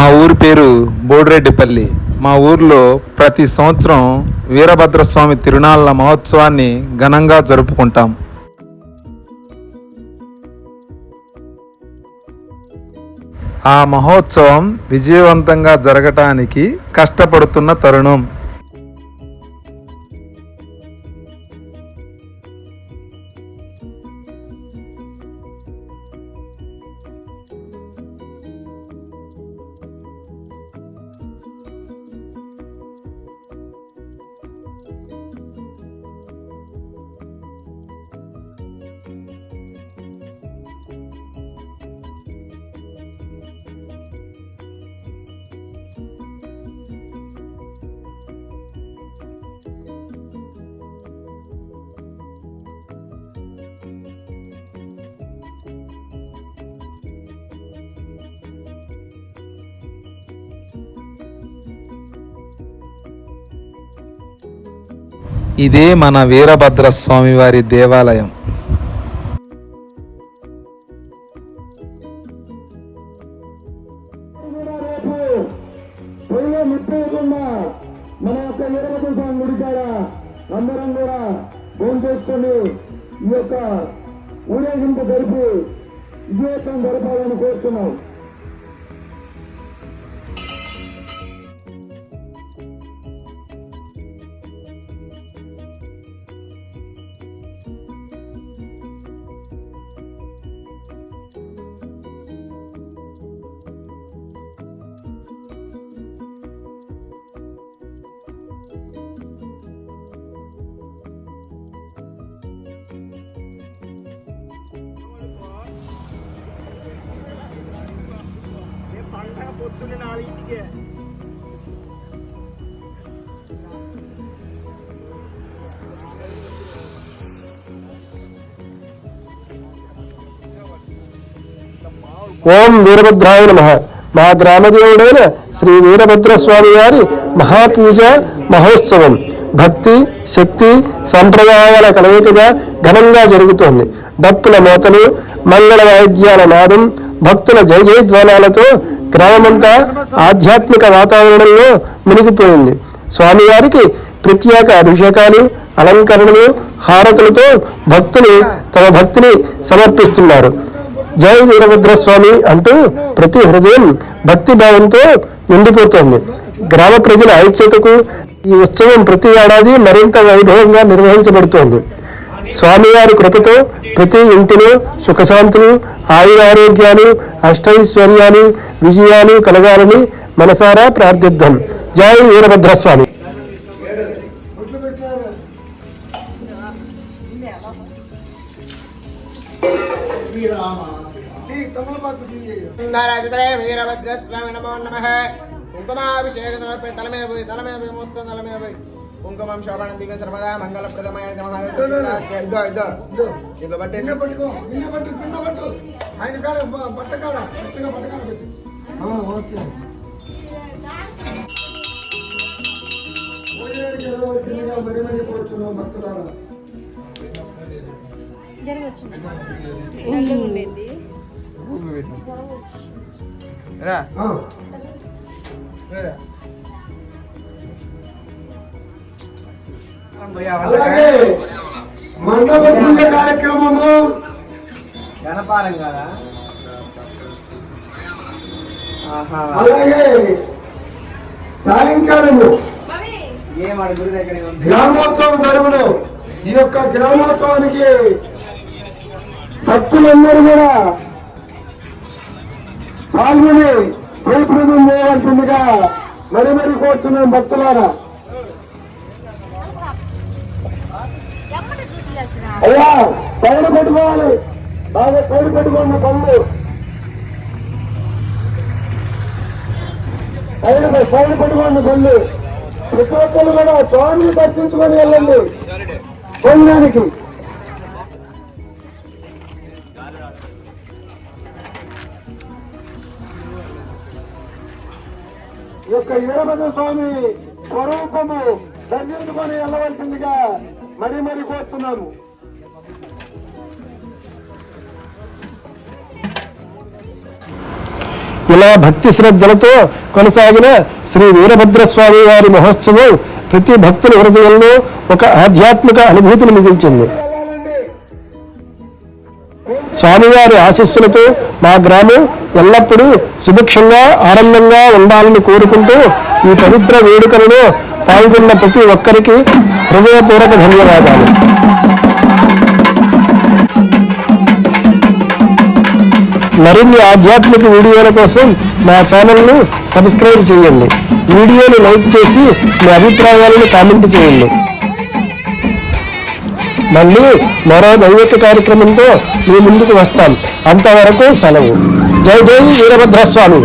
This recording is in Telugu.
మా ఊరి పేరు బోడిరెడ్డిపల్లి. మా ఊర్లో ప్రతి సంవత్సరం వీరభద్రస్వామి తిరునాళ్ళ మహోత్సవాన్ని ఘనంగా జరుపుకుంటాం. ఆ మహోత్సవం విజయవంతంగా జరగటానికి కష్టపడుతున్న తరుణం. ఇదే మన వీరభద్రస్వామి వారి దేవాలయం. మన యొక్క వీరభద్రస్వామి గుడి కాడ అందరం కూడా ఫోన్ చేసుకొని ఈ యొక్క ఊరేగింపు జరిపి విజయోత్సవం జరపాలని కోరుతున్నాం. పొద్దున్న 4ంటికే ఓం వీరభద్రాయ నమః. మా గ్రామదేవుడైన శ్రీ వీరభద్రస్వామి వారి మహాపూజ మహోత్సవం భక్తి శక్తి సంప్రదాయాల కలయికగా ఘనంగా జరుగుతోంది. డప్పుల మోతలు, మంగళ వాయిద్యాల నాదం, భక్తుల జయ జయధ్వానాలతో గ్రామమంతా ఆధ్యాత్మిక వాతావరణంలో మునిగిపోయింది. స్వామివారికి ప్రత్యేక అభిషేకాలు, అలంకరణలు, హారతులతో భక్తులు తమ భక్తిని సమర్పిస్తున్నారు. జై వీరభద్రస్వామి అంటూ ప్రతి హృదయం భక్తి భావంతో నిండిపోతోంది. గ్రామ ప్రజల ఐక్యతకు ఈ ఉత్సవం ప్రతి ఏడాది మరింత వైభవంగా నిర్వహించబడుతోంది. స్వామివారి కృపతో ప్రతి ఇంటిలో సుఖశాంతులు, ఆయురారోగ్యాలు, అష్టైశ్వర్యాలు, విజయాలు కలగాలని మనసారా ప్రార్థిద్దాం. జై వీరభద్రస్వామి. వీరభద్రస్వామి నమో నమః. కుంకుమాభిషేక సమర్పణ తల మీద పోయి మొత్తం తల మీద పోయి కుంకుమం శోభనం దివ్య సర్వదా మంగళప్రదమైన ఇంట్లో బట్టే పట్టుకో కింద పట్టు ఆయన కాడ బట్ట కాడ పెట్టి వచ్చిందిగా మరి కూర్చున్నాం భక్తులారా. అలాగే మండప పూజ కార్యక్రమము గణపారం కదా. అలాగే సాయంకాలము గ్రామోత్సవం జరుగును. ఈ యొక్క గ్రామోత్సవానికి భక్తులందరూ కూడా పాల్గొని జయప్రదం చేయవలసిందిగా మరి కోరుతున్నాం భక్తులారా. అయ్యా సైడ్ పెట్టుకోవాలి, బాగా సైడ్ పెట్టుకున్న పనులు సైడ్ పెట్టుకున్న పనులు ప్రతి ఒక్కరు కూడా స్వామిని దర్శించుకొని వెళ్ళండి భోజనానికి. ఈ యొక్క వీరభద్ర స్వామి స్వరూపము దర్శించుకొని వెళ్ళవలసిందిగా మరి కోరుతున్నాము. ఇలా భక్తి శ్రద్ధలతో కొనసాగిన శ్రీ వీరభద్రస్వామి వారి మహోత్సవం ప్రతి భక్తుల హృదయంలో ఒక ఆధ్యాత్మిక అనుభూతిని మిగిల్చింది. స్వామివారి ఆశీస్సులతో మా గ్రామం ఎల్లప్పుడూ సుభిక్షంగా ఆనందంగా ఉండాలని కోరుకుంటూ ఈ పవిత్ర వేడుకలలో పాల్గొన్న ప్రతి ఒక్కరికి హృదయపూర్వక ధన్యవాదాలు. మరిన్ని ఆధ్యాత్మిక వీడియోల కోసం మా ఛానల్ను సబ్స్క్రైబ్ చేయండి. వీడియోని లైక్ చేసి మీ అభిప్రాయాలను కామెంట్ చేయండి. మళ్ళీ మరో దైవిక కార్యక్రమంతో మీ ముందుకు వస్తాం. అంతవరకు సెలవు. జై జై వీరభద్రస్వామి.